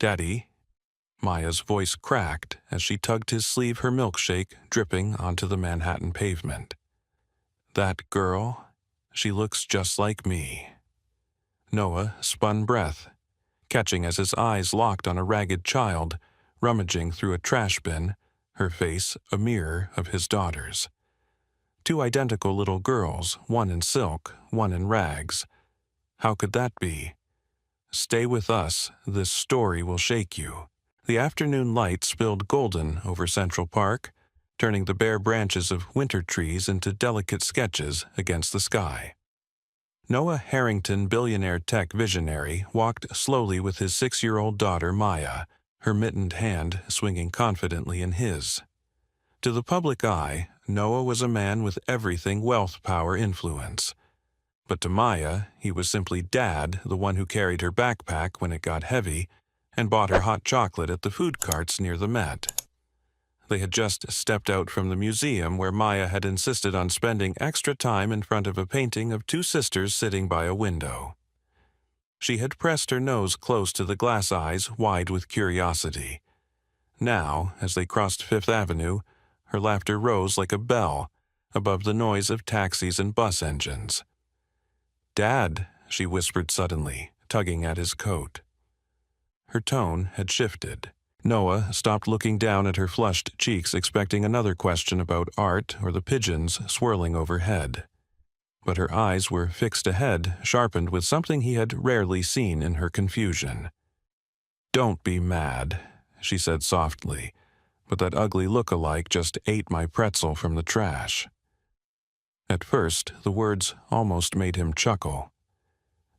"Daddy?" Maya's voice cracked as she tugged his sleeve, her milkshake dripping onto the Manhattan pavement. "That girl? She looks just like me." Noah spun breath, catching as his eyes locked on a ragged child, rummaging through a trash bin, her face a mirror of his daughter's. Two identical little girls, one in silk, one in rags. How could that be? "Stay with us, this story will shake you." The afternoon light spilled golden over Central Park, turning the bare branches of winter trees into delicate sketches against the sky. Noah Harrington, billionaire tech visionary, walked slowly with his 6-year-old daughter Maya, her mittened hand swinging confidently in his. To the public eye, Noah was a man with everything wealth, power, influence. But to Maya, he was simply Dad, the one who carried her backpack when it got heavy, and bought her hot chocolate at the food carts near the Met. They had just stepped out from the museum where Maya had insisted on spending extra time in front of a painting of two sisters sitting by a window. She had pressed her nose close to the glass eyes, wide with curiosity. Now, as they crossed Fifth Avenue, her laughter rose like a bell above the noise of taxis and bus engines. "Dad," she whispered suddenly, tugging at his coat. Her tone had shifted. Noah stopped looking down at her flushed cheeks, expecting another question about art or the pigeons swirling overhead. But her eyes were fixed ahead, sharpened with something he had rarely seen in her confusion. "Don't be mad," she said softly, but that ugly look-alike just ate my pretzel from the trash. At first, the words almost made him chuckle.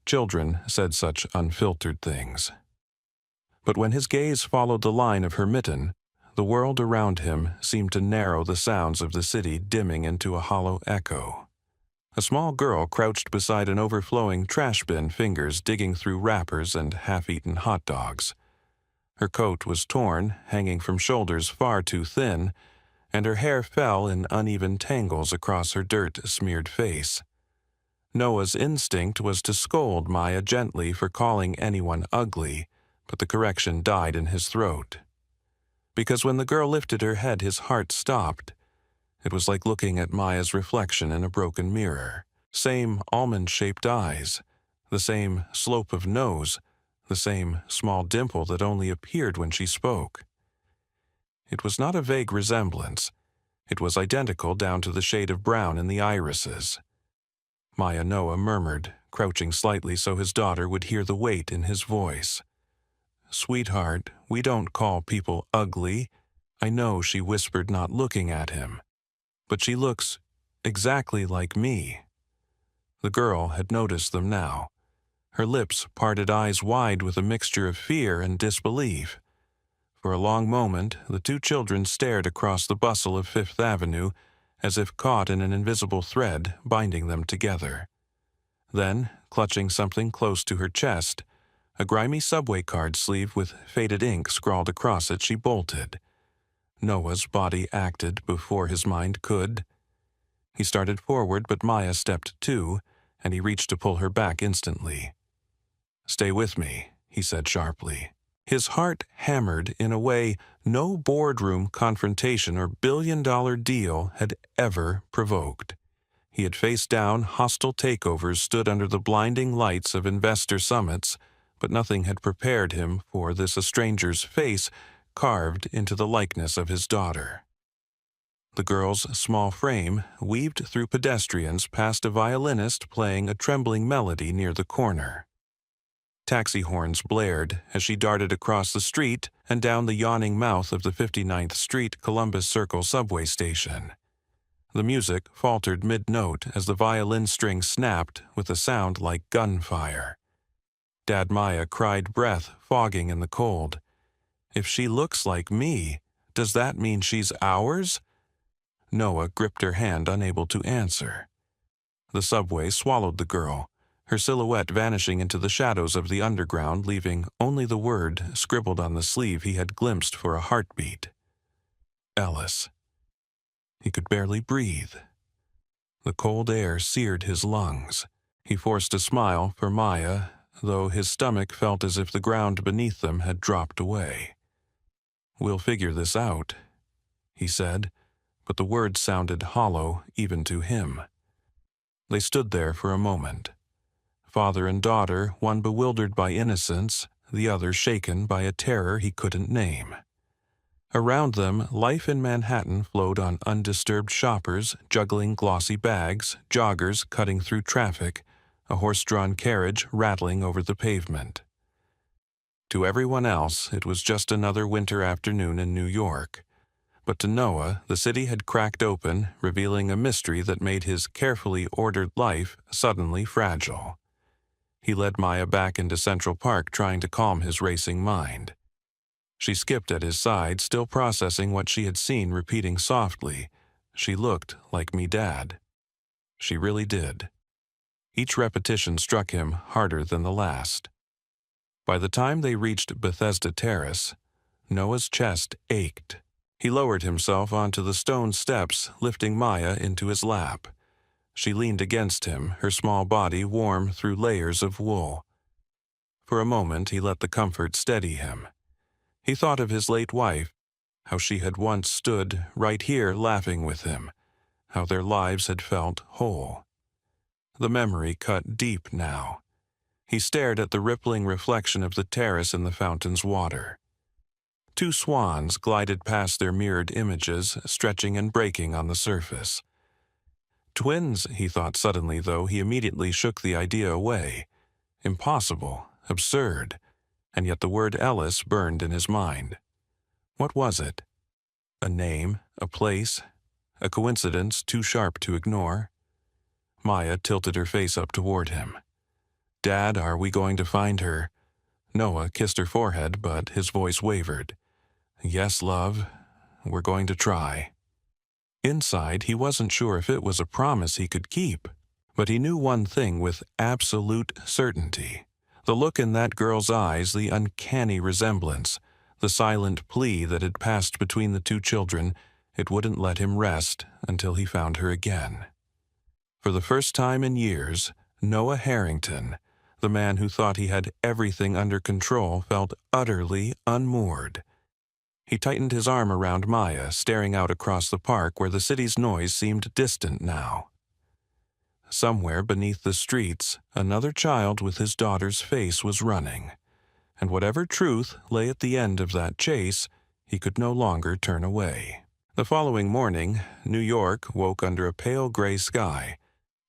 Children said such unfiltered things. But when his gaze followed the line of her mitten, the world around him seemed to narrow, the sounds of the city dimming into a hollow echo. A small girl crouched beside an overflowing trash bin, fingers digging through wrappers and half-eaten hot dogs. Her coat was torn, hanging from shoulders far too thin, and her hair fell in uneven tangles across her dirt-smeared face. Noah's instinct was to scold Maya gently for calling anyone ugly, but the correction died in his throat. Because when the girl lifted her head, his heart stopped. It was like looking at Maya's reflection in a broken mirror. Same almond-shaped eyes, the same slope of nose, the same small dimple that only appeared when she spoke. It was not a vague resemblance. It was identical down to the shade of brown in the irises. Maya, Noah murmured, crouching slightly so his daughter would hear the weight in his voice. "Sweetheart, we don't call people ugly." "I know," she whispered, not looking at him. "But she looks exactly like me." The girl had noticed them now. Her lips parted, eyes wide with a mixture of fear and disbelief. For a long moment, the two children stared across the bustle of Fifth Avenue, as if caught in an invisible thread binding them together. Then, clutching something close to her chest, a grimy subway card sleeve with faded ink scrawled across it, she bolted. Noah's body acted before his mind could. He started forward, but Maya stepped too, and he reached to pull her back instantly. "Stay with me," he said sharply. His heart hammered in a way no boardroom confrontation or billion-dollar deal had ever provoked. He had faced down hostile takeovers, stood under the blinding lights of investor summits, but nothing had prepared him for this, a stranger's face carved into the likeness of his daughter. The girl's small frame weaved through pedestrians past a violinist playing a trembling melody near the corner. Taxi horns blared as she darted across the street and down the yawning mouth of the 59th Street Columbus Circle subway station. The music faltered mid-note as the violin string snapped with a sound like gunfire. Dad, Maya cried, breath fogging in the cold. "If she looks like me, does that mean she's ours?" Noah gripped her hand, unable to answer. The subway swallowed the girl, her silhouette vanishing into the shadows of the underground, leaving only the word scribbled on the sleeve he had glimpsed for a heartbeat. Ellis. He could barely breathe. The cold air seared his lungs. He forced a smile for Maya, though his stomach felt as if the ground beneath them had dropped away. "We'll figure this out," he said, but the words sounded hollow even to him. They stood there for a moment, father and daughter, one bewildered by innocence, the other shaken by a terror he couldn't name. Around them, life in Manhattan flowed on undisturbed shoppers juggling glossy bags, joggers cutting through traffic, a horse-drawn carriage rattling over the pavement. To everyone else, it was just another winter afternoon in New York. But to Noah, the city had cracked open, revealing a mystery that made his carefully ordered life suddenly fragile. He led Maya back into Central Park, trying to calm his racing mind. She skipped at his side, still processing what she had seen, repeating softly, "She looked like me dad." She really did. Each repetition struck him harder than the last. By the time they reached Bethesda Terrace, Noah's chest ached. He lowered himself onto the stone steps, lifting Maya into his lap. She leaned against him, her small body warm through layers of wool. For a moment he let the comfort steady him. He thought of his late wife, how she had once stood right here laughing with him, how their lives had felt whole. The memory cut deep now. He stared at the rippling reflection of the terrace in the fountain's water. Two swans glided past their mirrored images, stretching and breaking on the surface. Twins, he thought suddenly, though he immediately shook the idea away. Impossible, absurd, and yet the word Ellis burned in his mind. What was it? A name, a place, a coincidence too sharp to ignore? Maya tilted her face up toward him. "Dad, are we going to find her?" Noah kissed her forehead, but his voice wavered. "Yes, love, we're going to try." Inside, he wasn't sure if it was a promise he could keep, but he knew one thing with absolute certainty. The look in that girl's eyes, the uncanny resemblance, the silent plea that had passed between the two children, it wouldn't let him rest until he found her again. For the first time in years, Noah Harrington, the man who thought he had everything under control, felt utterly unmoored. He tightened his arm around Maya, staring out across the park where the city's noise seemed distant now. Somewhere beneath the streets, another child with his daughter's face was running, and whatever truth lay at the end of that chase, he could no longer turn away. The following morning, New York woke under a pale gray sky,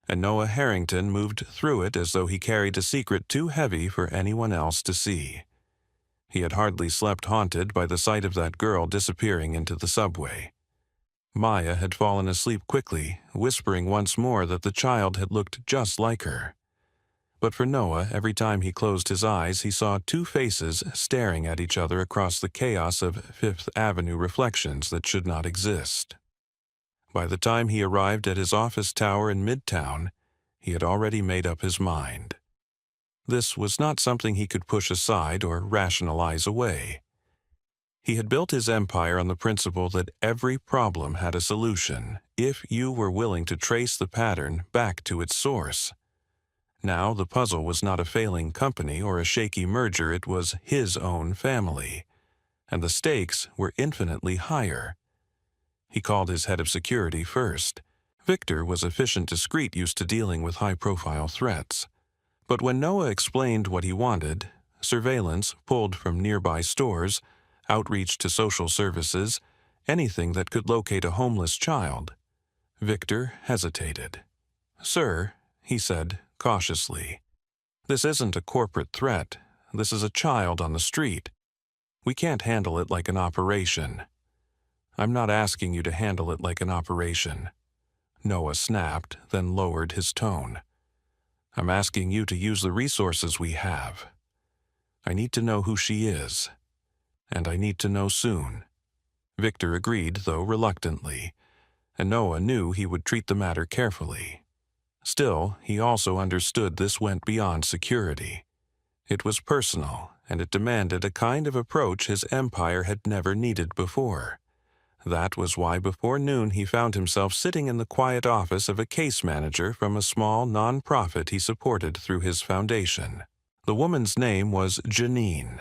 and Noah Harrington moved through it as though he carried a secret too heavy for anyone else to see. He had hardly slept, haunted by the sight of that girl disappearing into the subway. Maya had fallen asleep quickly, whispering once more that the child had looked just like her. But for Noah, every time he closed his eyes, he saw two faces staring at each other across the chaos of Fifth Avenue reflections that should not exist. By the time he arrived at his office tower in Midtown, he had already made up his mind. This was not something he could push aside or rationalize away. He had built his empire on the principle that every problem had a solution if you were willing to trace the pattern back to its source. Now the puzzle was not a failing company or a shaky merger, it was his own family, and the stakes were infinitely higher. He called his head of security first. Victor was efficient, discreet, used to dealing with high-profile threats. But when Noah explained what he wanted, surveillance pulled from nearby stores, outreach to social services, anything that could locate a homeless child, Victor hesitated. "Sir," he said cautiously, "this isn't a corporate threat. This is a child on the street. We can't handle it like an operation." "I'm not asking you to handle it like an operation," Noah snapped, then lowered his tone. "I'm asking you to use the resources we have. I need to know who she is, and I need to know soon." Victor agreed, though reluctantly, and Noah knew he would treat the matter carefully. Still, he also understood this went beyond security. It was personal, and it demanded a kind of approach his empire had never needed before. That was why before noon he found himself sitting in the quiet office of a case manager from a small non-profit he supported through his foundation. The woman's name was Janine,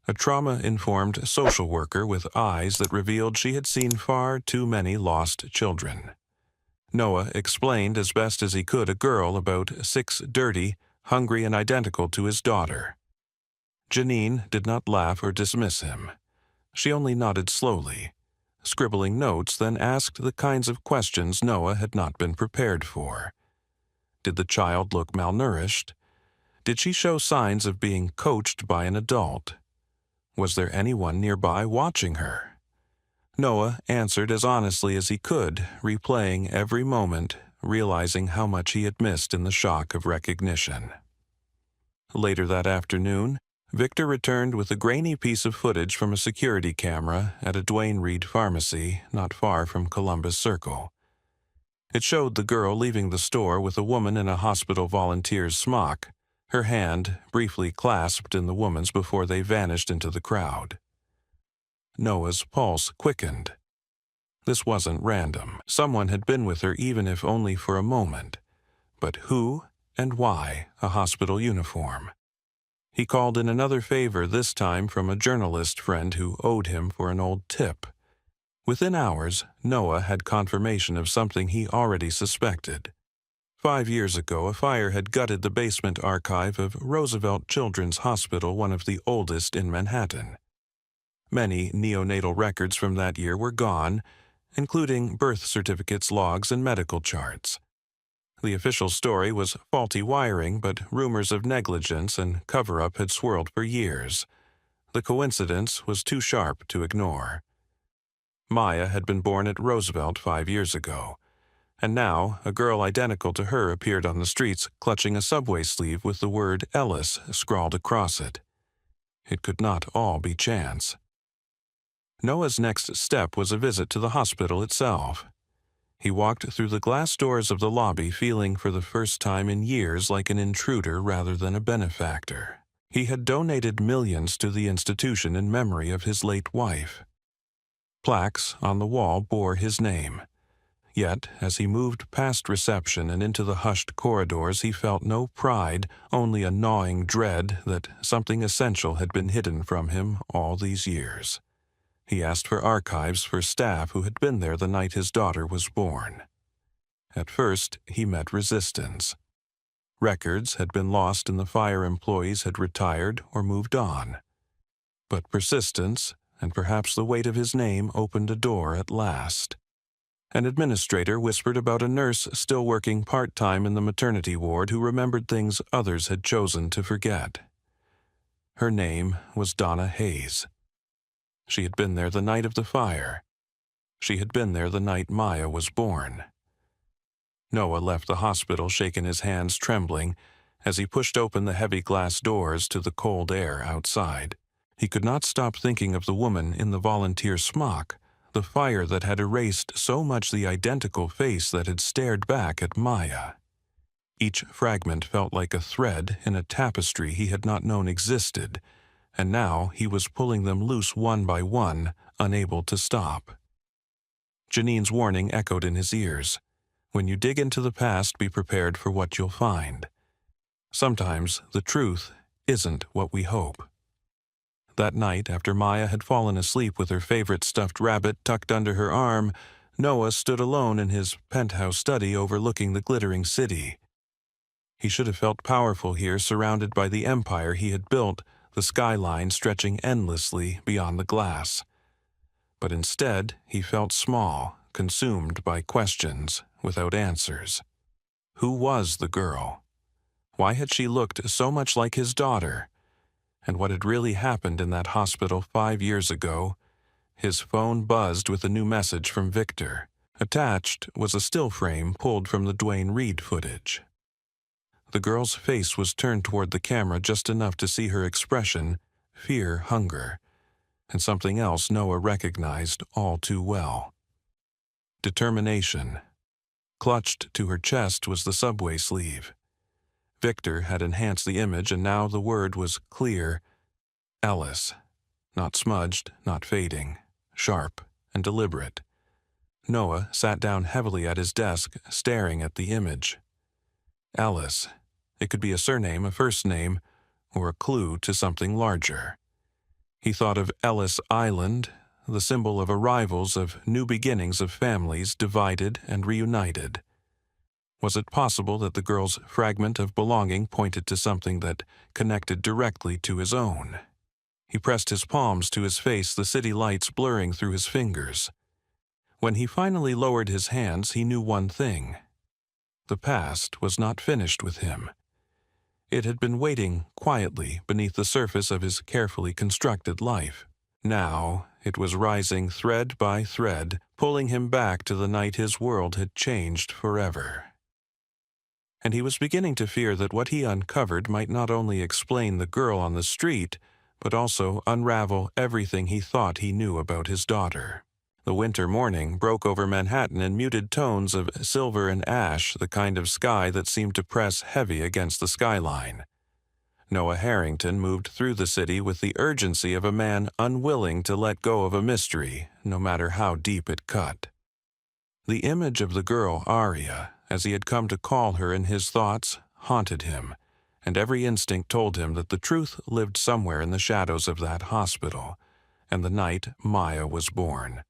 a trauma-informed social worker with eyes that revealed she had seen far too many lost children. Noah explained as best as he could a girl about 6, dirty, hungry, and identical to his daughter. Janine did not laugh or dismiss him. She only nodded slowly, scribbling notes, then asked the kinds of questions Noah had not been prepared for. Did the child look malnourished? Did she show signs of being coached by an adult? Was there anyone nearby watching her? Noah answered as honestly as he could, replaying every moment, realizing how much he had missed in the shock of recognition. Later that afternoon, Victor returned with a grainy piece of footage from a security camera at a Duane Reade pharmacy not far from Columbus Circle. It showed the girl leaving the store with a woman in a hospital volunteer's smock, her hand briefly clasped in the woman's before they vanished into the crowd. Noah's pulse quickened. This wasn't random. Someone had been with her, even if only for a moment. But who and why a hospital uniform? He called in another favor, this time from a journalist friend who owed him for an old tip. Within hours, Noah had confirmation of something he already suspected. 5 years ago, a fire had gutted the basement archive of Roosevelt Children's Hospital, one of the oldest in Manhattan. Many neonatal records from that year were gone, including birth certificates, logs, and medical charts. The official story was faulty wiring, but rumors of negligence and cover-up had swirled for years. The coincidence was too sharp to ignore. Maya had been born at Roosevelt 5 years ago, and now a girl identical to her appeared on the streets clutching a subway sleeve with the word Ellis scrawled across it. It could not all be chance. Noah's next step was a visit to the hospital itself. He walked through the glass doors of the lobby, feeling for the first time in years like an intruder rather than a benefactor. He had donated millions to the institution in memory of his late wife. Plaques on the wall bore his name. Yet, as he moved past reception and into the hushed corridors, he felt no pride, only a gnawing dread that something essential had been hidden from him all these years. He asked for archives for staff who had been there the night his daughter was born. At first, he met resistance. Records had been lost and the fire employees had retired or moved on. But persistence, and perhaps the weight of his name, opened a door at last. An administrator whispered about a nurse still working part-time in the maternity ward who remembered things others had chosen to forget. Her name was Donna Hayes. She had been there the night of the fire. She had been there the night Maya was born. Noah left the hospital, shaking his hands trembling, as he pushed open the heavy glass doors to the cold air outside. He could not stop thinking of the woman in the volunteer smock, the fire that had erased so much the identical face that had stared back at Maya. Each fragment felt like a thread in a tapestry he had not known existed, and now he was pulling them loose one by one, unable to stop. Janine's warning echoed in his ears. When you dig into the past, be prepared for what you'll find. Sometimes the truth isn't what we hope. That night, after Maya had fallen asleep with her favorite stuffed rabbit tucked under her arm, Noah stood alone in his penthouse study overlooking the glittering city. He should have felt powerful here, surrounded by the empire he had built, the skyline stretching endlessly beyond the glass. But instead, he felt small, consumed by questions, without answers. Who was the girl? Why had she looked so much like his daughter? And what had really happened in that hospital 5 years ago? His phone buzzed with a new message from Victor. Attached was a still frame pulled from the Duane Reade footage. The girl's face was turned toward the camera just enough to see her expression, fear, hunger, and something else Noah recognized all too well. Determination. Clutched to her chest was the subway sleeve. Victor had enhanced the image, and now the word was clear. Ellis. Not smudged, not fading. Sharp and deliberate. Noah sat down heavily at his desk, staring at the image. Ellis. It could be a surname, a first name, or a clue to something larger. He thought of Ellis Island, the symbol of arrivals of new beginnings of families divided and reunited. Was it possible that the girl's fragment of belonging pointed to something that connected directly to his own? He pressed his palms to his face, the city lights blurring through his fingers. When he finally lowered his hands, he knew one thing. The past was not finished with him. It had been waiting quietly beneath the surface of his carefully constructed life. Now it was rising thread by thread, pulling him back to the night his world had changed forever. And he was beginning to fear that what he uncovered might not only explain the girl on the street, but also unravel everything he thought he knew about his daughter. The winter morning broke over Manhattan in muted tones of silver and ash, the kind of sky that seemed to press heavy against the skyline. Noah Harrington moved through the city with the urgency of a man unwilling to let go of a mystery, no matter how deep it cut. The image of the girl, Aria, as he had come to call her in his thoughts, haunted him, and every instinct told him that the truth lived somewhere in the shadows of that hospital, and the night Maya was born.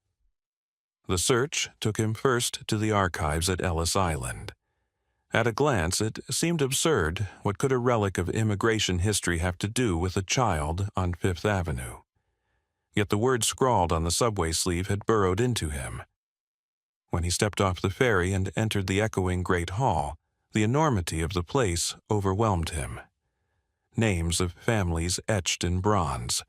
The search took him first to the archives at Ellis Island. At a glance, it seemed absurd. What could a relic of immigration history have to do with a child on Fifth Avenue? Yet the word scrawled on the subway sleeve had burrowed into him. When he stepped off the ferry and entered the echoing Great Hall, the enormity of the place overwhelmed him. Names of families etched in bronze.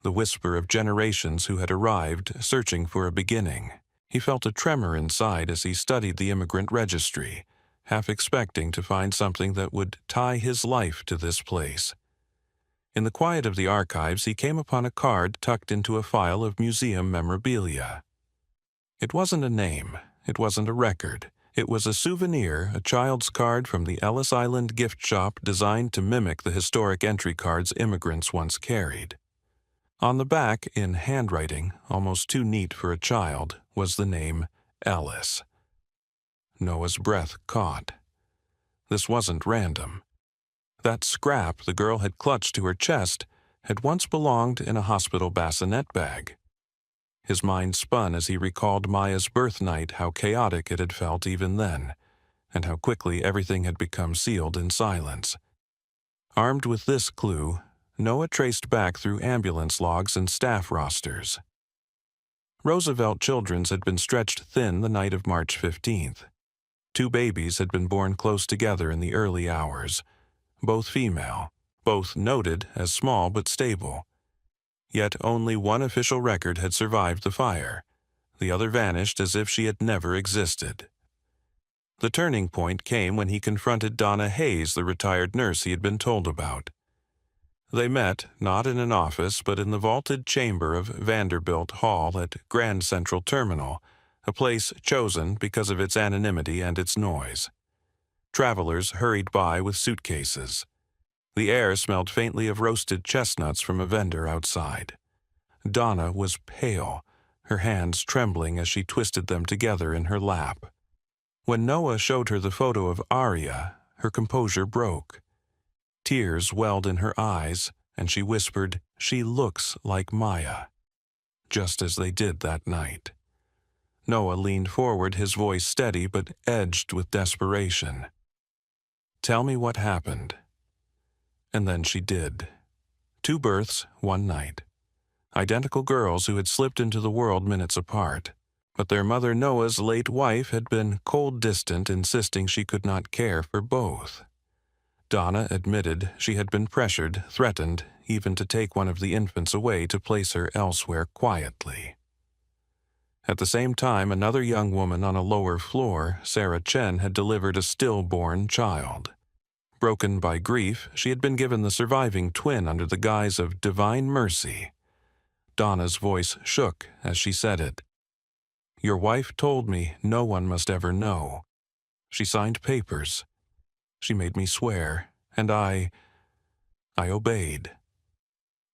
The whisper of generations who had arrived, searching for a beginning. He felt a tremor inside as he studied the immigrant registry, half expecting to find something that would tie his life to this place. In the quiet of the archives, he came upon a card tucked into a file of museum memorabilia. It wasn't a name, it wasn't a record. It was a souvenir, a child's card from the Ellis Island gift shop designed to mimic the historic entry cards immigrants once carried. On the back, in handwriting, almost too neat for a child, was the name Ellis. Noah's breath caught. This wasn't random. That scrap the girl had clutched to her chest had once belonged in a hospital bassinet bag. His mind spun as he recalled Maya's birth night, how chaotic it had felt even then, and how quickly everything had become sealed in silence. Armed with this clue, Noah traced back through ambulance logs and staff rosters. Roosevelt Children's had been stretched thin the night of March 15th. 2 babies had been born close together in the early hours, both female, both noted as small but stable. Yet only one official record had survived the fire. The other vanished as if she had never existed. The turning point came when he confronted Donna Hayes, the retired nurse he had been told about. They met, not in an office, but in the vaulted chamber of Vanderbilt Hall at Grand Central Terminal, a place chosen because of its anonymity and its noise. Travelers hurried by with suitcases. The air smelled faintly of roasted chestnuts from a vendor outside. Donna was pale, her hands trembling as she twisted them together in her lap. When Noah showed her the photo of Aria, her composure broke. Tears welled in her eyes, and she whispered, "She looks like Maya," just as they did that night. Noah leaned forward, his voice steady but edged with desperation. "Tell me what happened." And then she did. 2 births, 1 night. Identical girls who had slipped into the world minutes apart. But their mother Noah's late wife had been cold distant, insisting she could not care for both. Donna admitted she had been pressured, threatened, even to take one of the infants away to place her elsewhere quietly. At the same time, another young woman on a lower floor, Sarah Chen, had delivered a stillborn child. Broken by grief, she had been given the surviving twin under the guise of divine mercy. Donna's voice shook as she said it. "Your wife told me no one must ever know. She signed papers. She made me swear, and I obeyed."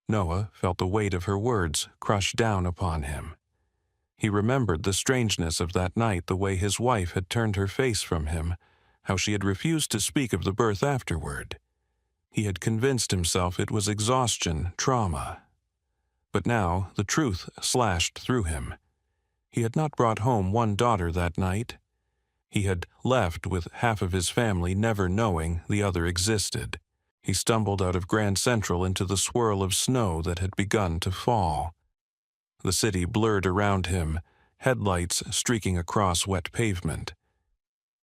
Noah felt the weight of her words crush down upon him. He remembered the strangeness of that night, the way his wife had turned her face from him, how she had refused to speak of the birth afterward. He had convinced himself it was exhaustion, trauma. But now the truth slashed through him. He had not brought home one daughter that night. He had left with half of his family never knowing the other existed. He stumbled out of Grand Central into the swirl of snow that had begun to fall. The city blurred around him, headlights streaking across wet pavement.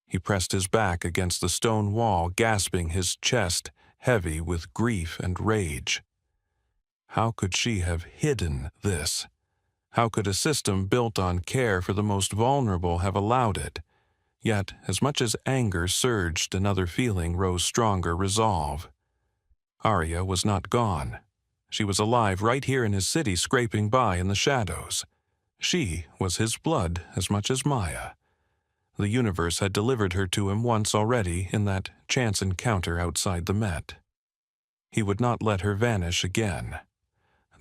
He pressed his back against the stone wall, gasping, his chest heavy with grief and rage. How could she have hidden this? How could a system built on care for the most vulnerable have allowed it? Yet, as much as anger surged, another feeling rose stronger: resolve. Arya was not gone. She was alive right here in his city, scraping by in the shadows. She was his blood as much as Maya. The universe had delivered her to him once already in that chance encounter outside the Met. He would not let her vanish again.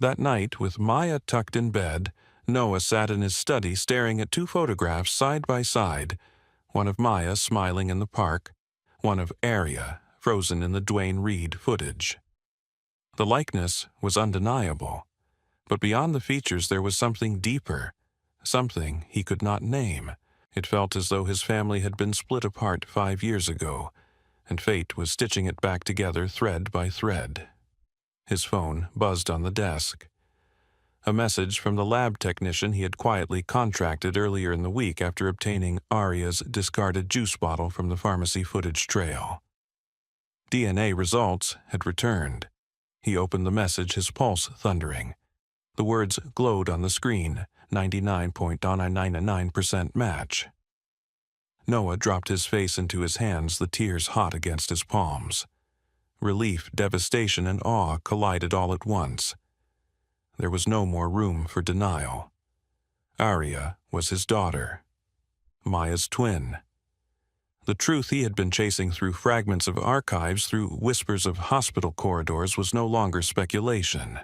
That night, with Maya tucked in bed, Noah sat in his study staring at two photographs side by side, one of Maya smiling in the park, one of Arya frozen in the Duane Reade footage. The likeness was undeniable, but beyond the features there was something deeper, something he could not name. It felt as though his family had been split apart 5 years ago, and fate was stitching it back together thread by thread. His phone buzzed on the desk. A message from the lab technician he had quietly contracted earlier in the week after obtaining Arya's discarded juice bottle from the pharmacy footage trail. DNA results had returned. He opened the message, his pulse thundering. The words glowed on the screen, 99.999% match. Noah dropped his face into his hands, the tears hot against his palms. Relief, devastation, and awe collided all at once. There was no more room for denial. Arya was his daughter, Maya's twin. The truth he had been chasing through fragments of archives, through whispers of hospital corridors, was no longer speculation.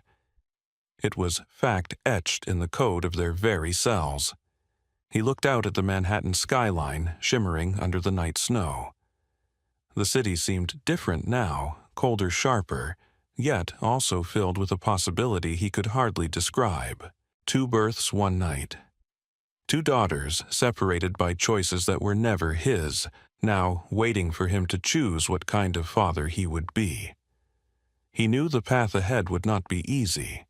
It was fact etched in the code of their very cells. He looked out at the Manhattan skyline, shimmering under the night snow. The city seemed different now, colder, sharper, yet also filled with a possibility he could hardly describe. 2 births one night. 2 daughters separated by choices that were never his, now waiting for him to choose what kind of father he would be. He knew the path ahead would not be easy,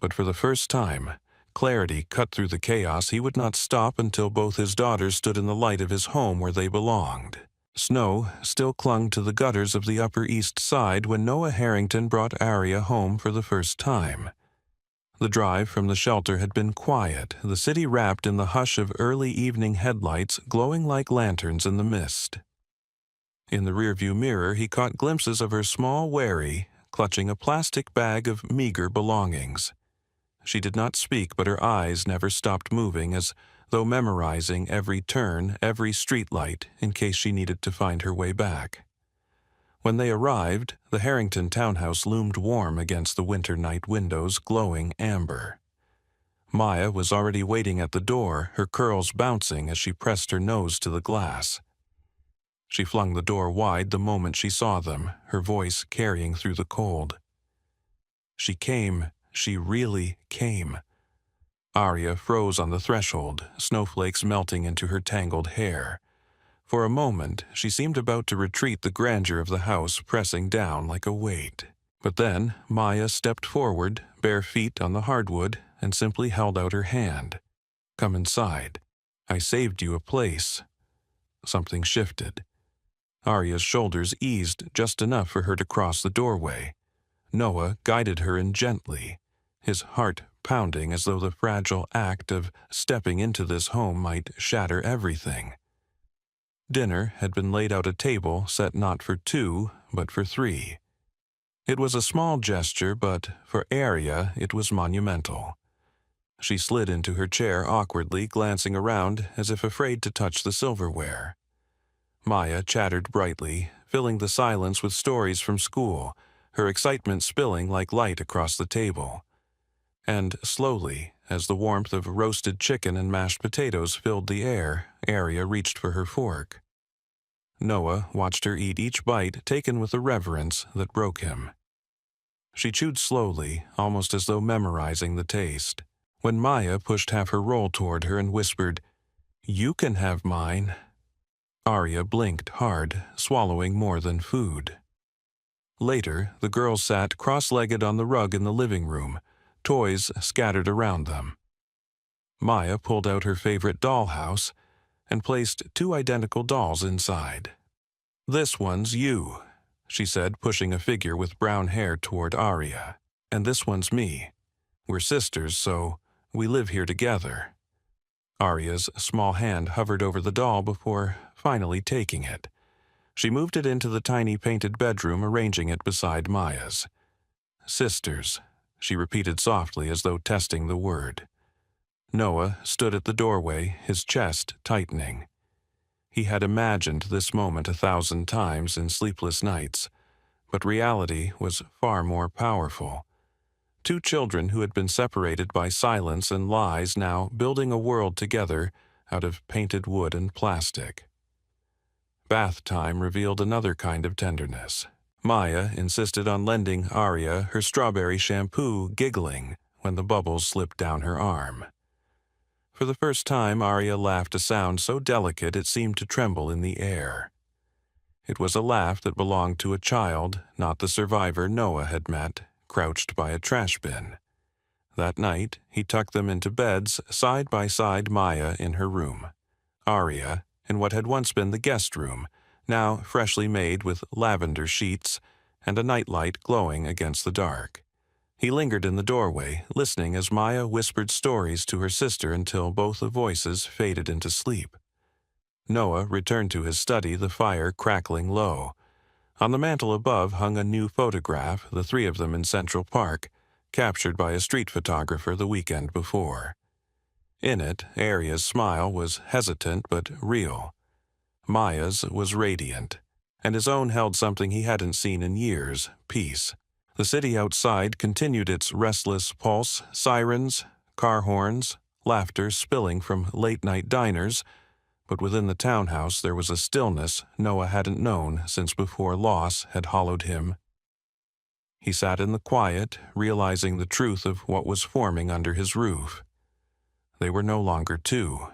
but for the first time, clarity cut through the chaos. He would not stop until both his daughters stood in the light of his home where they belonged. Snow still clung to the gutters of the Upper East Side when Noah Harrington brought Arya home for the first time. The drive from the shelter had been quiet, the city wrapped in the hush of early evening headlights glowing like lanterns in the mist. In the rearview mirror, he caught glimpses of her small wherry, clutching a plastic bag of meager belongings. She did not speak, but her eyes never stopped moving, as though memorizing every turn, every streetlight, in case she needed to find her way back. When they arrived, the Harrington townhouse loomed warm against the winter night windows, glowing amber. Maya was already waiting at the door, her curls bouncing as she pressed her nose to the glass. She flung the door wide the moment she saw them, her voice carrying through the cold. She came. She really came. Arya froze on the threshold, snowflakes melting into her tangled hair. For a moment, she seemed about to retreat, the grandeur of the house pressing down like a weight. But then Maya stepped forward, bare feet on the hardwood, and simply held out her hand. "Come inside. I saved you a place." Something shifted. Arya's shoulders eased just enough for her to cross the doorway. Noah guided her in gently, his heart pounding as though the fragile act of stepping into this home might shatter everything. Dinner had been laid out, a table set not for 2, but for 3. It was a small gesture, but for Arya it was monumental. She slid into her chair awkwardly, glancing around as if afraid to touch the silverware. Maya chattered brightly, filling the silence with stories from school, her excitement spilling like light across the table. And slowly, as the warmth of roasted chicken and mashed potatoes filled the air, Arya reached for her fork. Noah watched her eat each bite, taken with a reverence that broke him. She chewed slowly, almost as though memorizing the taste. When Maya pushed half her roll toward her and whispered, "You can have mine," Arya blinked hard, swallowing more than food. Later, the girls sat cross-legged on the rug in the living room, toys scattered around them. Maya pulled out her favorite dollhouse and placed two identical dolls inside. "This one's you," she said, pushing a figure with brown hair toward Arya. "And this one's me. We're sisters, so we live here together." Arya's small hand hovered over the doll before finally taking it. She moved it into the tiny painted bedroom, arranging it beside Maya's. "Sisters," she repeated softly as though testing the word. Noah stood at the doorway, his chest tightening. He had imagined this moment 1,000 times in sleepless nights, but reality was far more powerful. Two children who had been separated by silence and lies now building a world together out of painted wood and plastic. Bath time revealed another kind of tenderness. Maya insisted on lending Arya her strawberry shampoo, giggling when the bubbles slipped down her arm. For the first time, Arya laughed a sound so delicate it seemed to tremble in the air. It was a laugh that belonged to a child, not the survivor Noah had met, crouched by a trash bin. That night, he tucked them into beds side by side, Maya in her room, Arya in what had once been the guest room, now freshly made with lavender sheets and a nightlight glowing against the dark. He lingered in the doorway, listening as Maya whispered stories to her sister until both the voices faded into sleep. Noah returned to his study, the fire crackling low. On the mantel above hung a new photograph, the three of them in Central Park, captured by a street photographer the weekend before. In it, Arya's smile was hesitant but real. Maya's was radiant, and his own held something he hadn't seen in years, peace. The city outside continued its restless pulse, sirens, car horns, laughter spilling from late-night diners, but within the townhouse there was a stillness Noah hadn't known since before loss had hollowed him. He sat in the quiet, realizing the truth of what was forming under his roof. They were no longer two.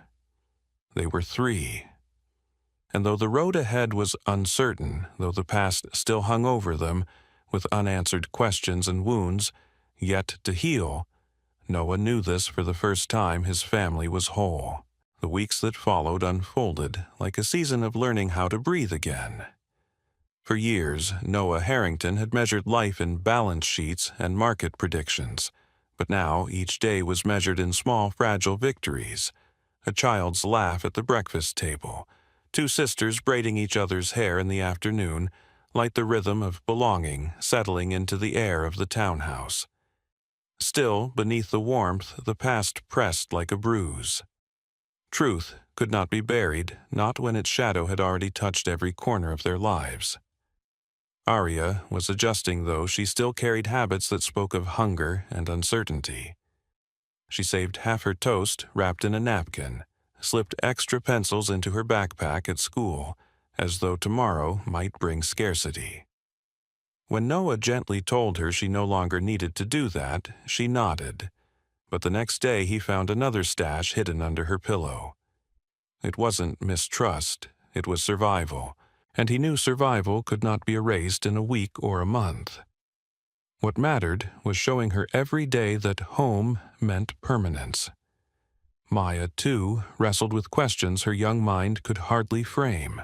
They were three. And though the road ahead was uncertain, though the past still hung over them, with unanswered questions and wounds yet to heal, Noah knew this for the first time his family was whole. The weeks that followed unfolded like a season of learning how to breathe again. For years, Noah Harrington had measured life in balance sheets and market predictions, but now each day was measured in small, fragile victories. A child's laugh at the breakfast table, two sisters braiding each other's hair in the afternoon, like the rhythm of belonging settling into the air of the townhouse. Still, beneath the warmth, the past pressed like a bruise. Truth could not be buried, not when its shadow had already touched every corner of their lives. Arya was adjusting, though she still carried habits that spoke of hunger and uncertainty. She saved half her toast wrapped in a napkin, slipped extra pencils into her backpack at school, as though tomorrow might bring scarcity. When Noah gently told her she no longer needed to do that, she nodded. But the next day he found another stash hidden under her pillow. It wasn't mistrust, it was survival, and he knew survival could not be erased in a week or a month. What mattered was showing her every day that home meant permanence. Maya, too, wrestled with questions her young mind could hardly frame.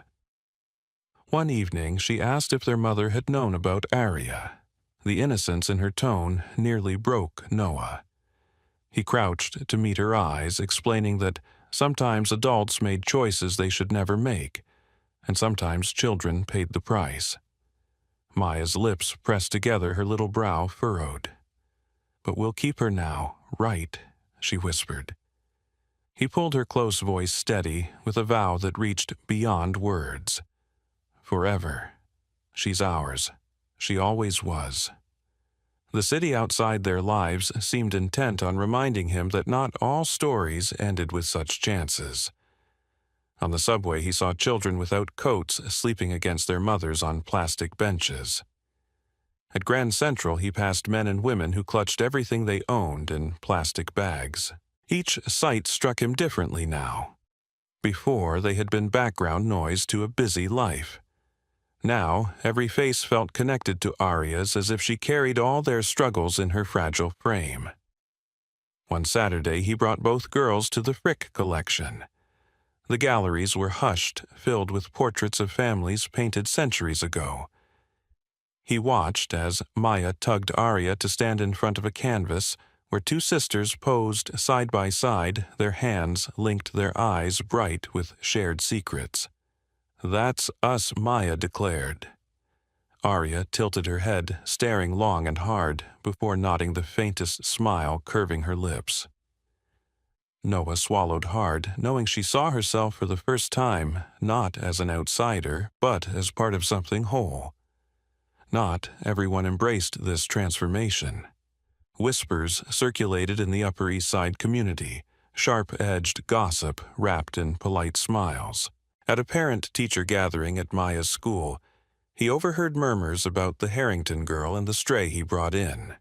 One evening she asked if their mother had known about Arya. The innocence in her tone nearly broke Noah. He crouched to meet her eyes, explaining that sometimes adults made choices they should never make, and sometimes children paid the price. Maya's lips pressed together, her little brow furrowed. "But we'll keep her now, right?" she whispered. He pulled her close voice steady with a vow that reached beyond words. "Forever. She's ours. She always was." The city outside their lives seemed intent on reminding him that not all stories ended with such chances. On the subway, he saw children without coats sleeping against their mothers on plastic benches. At Grand Central, he passed men and women who clutched everything they owned in plastic bags. Each sight struck him differently now. Before, they had been background noise to a busy life. Now, every face felt connected to Arya's as if she carried all their struggles in her fragile frame. One Saturday, he brought both girls to the Frick collection. The galleries were hushed, filled with portraits of families painted centuries ago. He watched as Maya tugged Arya to stand in front of a canvas where two sisters posed side by side, their hands linked, their eyes bright with shared secrets. "That's us," Maya declared. Arya tilted her head, staring long and hard, before nodding the faintest smile curving her lips. Noah swallowed hard, knowing she saw herself for the first time, not as an outsider, but as part of something whole. Not everyone embraced this transformation. Whispers circulated in the Upper East Side community, sharp-edged gossip wrapped in polite smiles. At a parent-teacher gathering at Maya's school, he overheard murmurs about the Harrington girl and the stray he brought in.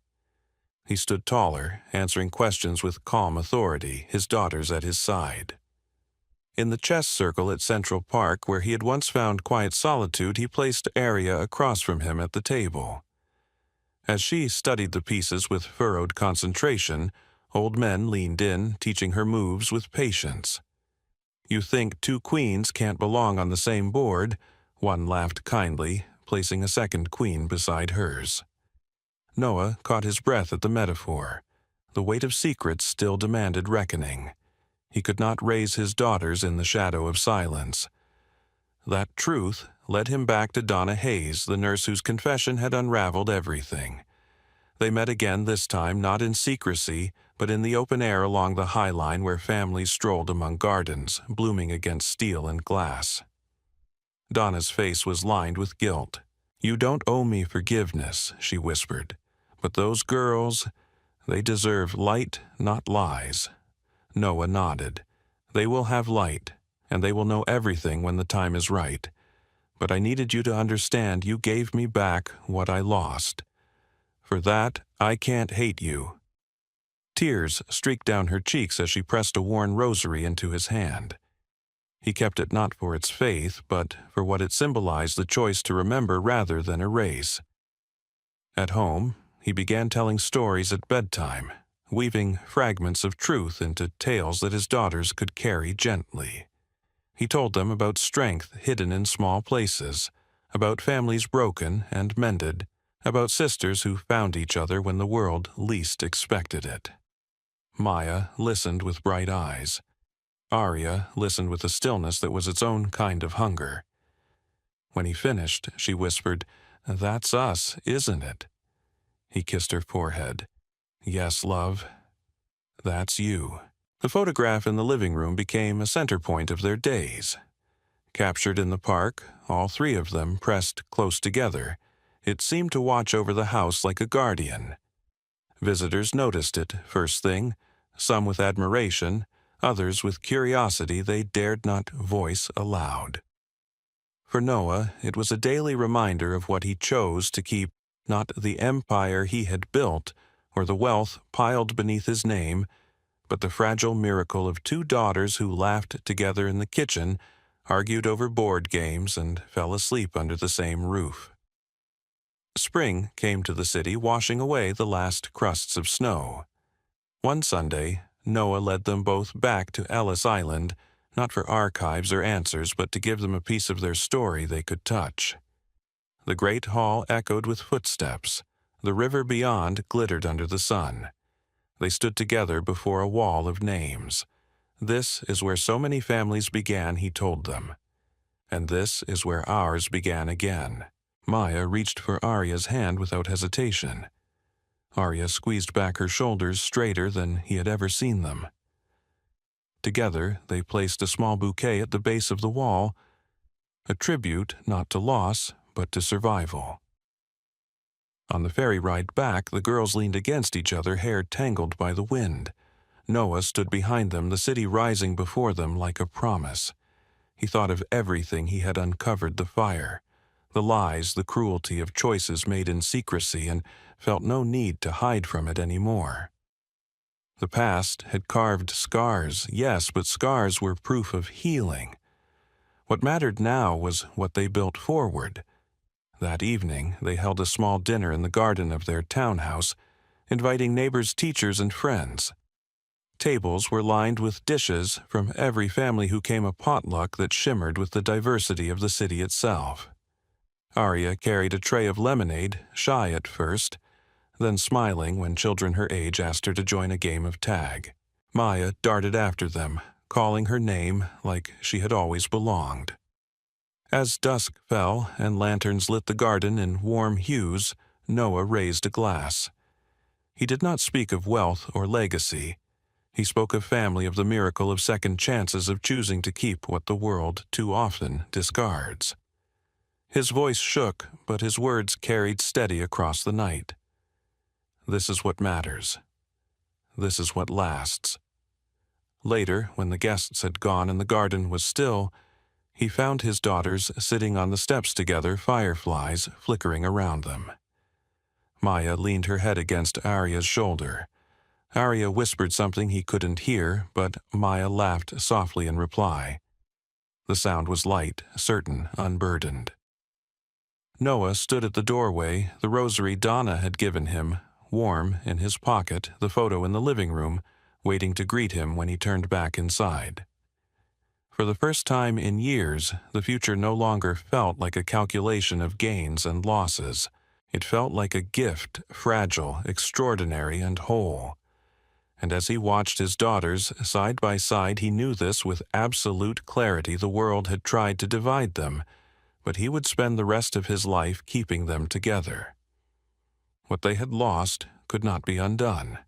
He stood taller, answering questions with calm authority, his daughters at his side. In the chess circle at Central Park, where he had once found quiet solitude, he placed Arya across from him at the table. As she studied the pieces with furrowed concentration, old men leaned in, teaching her moves with patience. "You think two queens can't belong on the same board?" One laughed kindly, placing a second queen beside hers. Noah caught his breath at the metaphor. The weight of secrets still demanded reckoning. He could not raise his daughters in the shadow of silence. That truth led him back to Donna Hayes, the nurse whose confession had unraveled everything. They met again, this time not in secrecy, but in the open air along the High Line where families strolled among gardens, blooming against steel and glass. Donna's face was lined with guilt. "You don't owe me forgiveness," she whispered. "But those girls, they deserve light, not lies." Noah nodded. "They will have light, and they will know everything when the time is right. But I needed you to understand you gave me back what I lost. For that, I can't hate you." Tears streaked down her cheeks as she pressed a worn rosary into his hand. He kept it not for its faith, but for what it symbolized, the choice to remember rather than erase. At home, he began telling stories at bedtime, weaving fragments of truth into tales that his daughters could carry gently. He told them about strength hidden in small places, about families broken and mended, about sisters who found each other when the world least expected it. Maya listened with bright eyes. Arya listened with a stillness that was its own kind of hunger. When he finished, she whispered, "That's us, isn't it?" He kissed her forehead. "Yes, love. That's you." The photograph in the living room became a center point of their days. Captured in the park, all three of them pressed close together. It seemed to watch over the house like a guardian. Visitors noticed it, first thing, some with admiration, others with curiosity they dared not voice aloud. For Noah, it was a daily reminder of what he chose to keep, not the empire he had built or the wealth piled beneath his name, but the fragile miracle of two daughters who laughed together in the kitchen, argued over board games, and fell asleep under the same roof. Spring came to the city, washing away the last crusts of snow. One Sunday, Noah led them both back to Ellis Island, not for archives or answers, but to give them a piece of their story they could touch. The great hall echoed with footsteps. The river beyond glittered under the sun. They stood together before a wall of names. "This is where so many families began," he told them. "And this is where ours began again." Maya reached for Arya's hand without hesitation. Arya squeezed back her shoulders straighter than he had ever seen them. Together, they placed a small bouquet at the base of the wall, a tribute not to loss, but to survival. On the ferry ride back, the girls leaned against each other, hair tangled by the wind. Noah stood behind them, the city rising before them like a promise. He thought of everything he had uncovered the fire, the lies, the cruelty of choices made in secrecy, and felt no need to hide from it any more. The past had carved scars, yes, but scars were proof of healing. What mattered now was what they built forward. That evening, they held a small dinner in the garden of their townhouse, inviting neighbors, teachers, and friends. Tables were lined with dishes from every family who came, a potluck that shimmered with the diversity of the city itself. Arya carried a tray of lemonade, shy at first, then smiling when children her age asked her to join a game of tag. Maya darted after them, calling her name like she had always belonged. As dusk fell and lanterns lit the garden in warm hues, Noah raised a glass. He did not speak of wealth or legacy. He spoke of family, of the miracle of second chances, of choosing to keep what the world too often discards. His voice shook, but his words carried steady across the night. This is what matters. This is what lasts. Later, when the guests had gone and the garden was still, he found his daughters sitting on the steps together, fireflies flickering around them. Maya leaned her head against Arya's shoulder. Arya whispered something he couldn't hear, but Maya laughed softly in reply. The sound was light, certain, unburdened. Noah stood at the doorway, the rosary Donna had given him, warm in his pocket, the photo in the living room, waiting to greet him when he turned back inside. For the first time in years, the future no longer felt like a calculation of gains and losses. It felt like a gift, fragile, extraordinary, and whole. And as he watched his daughters side by side, he knew this with absolute clarity. The world had tried to divide them, but he would spend the rest of his life keeping them together. What they had lost could not be undone.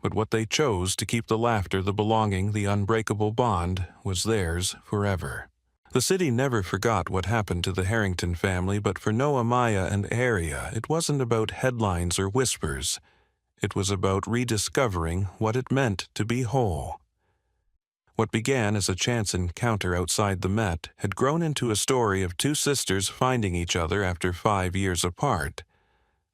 But what they chose, to keep, the laughter, the belonging, the unbreakable bond, was theirs forever. The city never forgot what happened to the Harrington family, but for Noah, Maya, and Arya, it wasn't about headlines or whispers. It was about rediscovering what it meant to be whole. What began as a chance encounter outside the Met had grown into a story of two sisters finding each other after 5 years apart,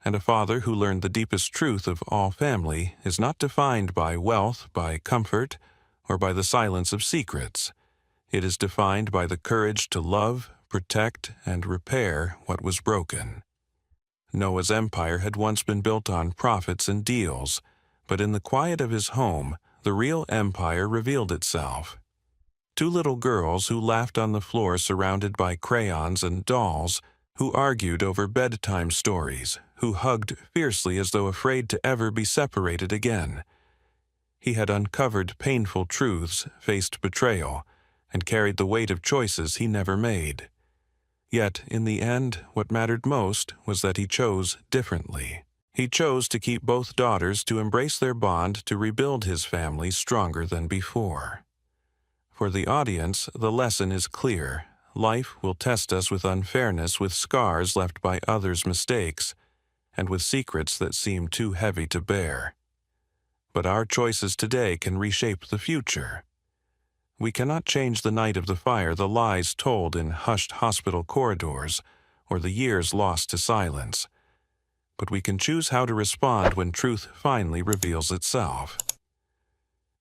and a father who learned the deepest truth of all family is not defined by wealth, by comfort, or by the silence of secrets. It is defined by the courage to love, protect, and repair what was broken. Noah's empire had once been built on profits and deals, but in the quiet of his home, the real empire revealed itself. Two little girls who laughed on the floor surrounded by crayons and dolls, who argued over bedtime stories, who hugged fiercely as though afraid to ever be separated again. He had uncovered painful truths, faced betrayal, and carried the weight of choices he never made. Yet, in the end, what mattered most was that he chose differently. He chose to keep both daughters, to embrace their bond, to rebuild his family stronger than before. For the audience, the lesson is clear. Life will test us with unfairness, with scars left by others' mistakes, and with secrets that seem too heavy to bear. But our choices today can reshape the future. We cannot change the night of the fire, the lies told in hushed hospital corridors, or the years lost to silence. But we can choose how to respond when truth finally reveals itself.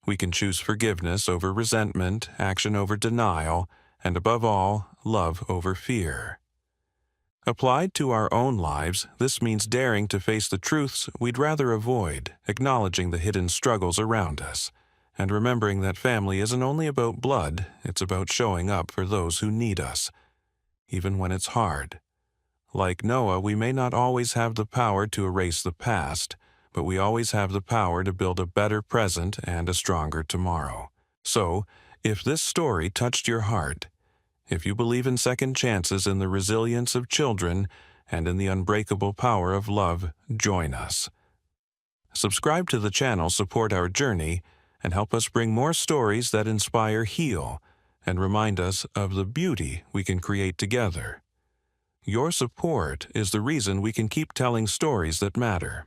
We can choose forgiveness over resentment, action over denial, and above all, love over fear. Applied to our own lives, this means daring to face the truths we'd rather avoid, acknowledging the hidden struggles around us, and remembering that family isn't only about blood, it's about showing up for those who need us, even when it's hard. Like Noah, we may not always have the power to erase the past, but we always have the power to build a better present and a stronger tomorrow. So, if this story touched your heart, if you believe in second chances, in the resilience of children, and in the unbreakable power of love, join us. Subscribe to the channel, support our journey, and help us bring more stories that inspire, heal, and remind us of the beauty we can create together. Your support is the reason we can keep telling stories that matter.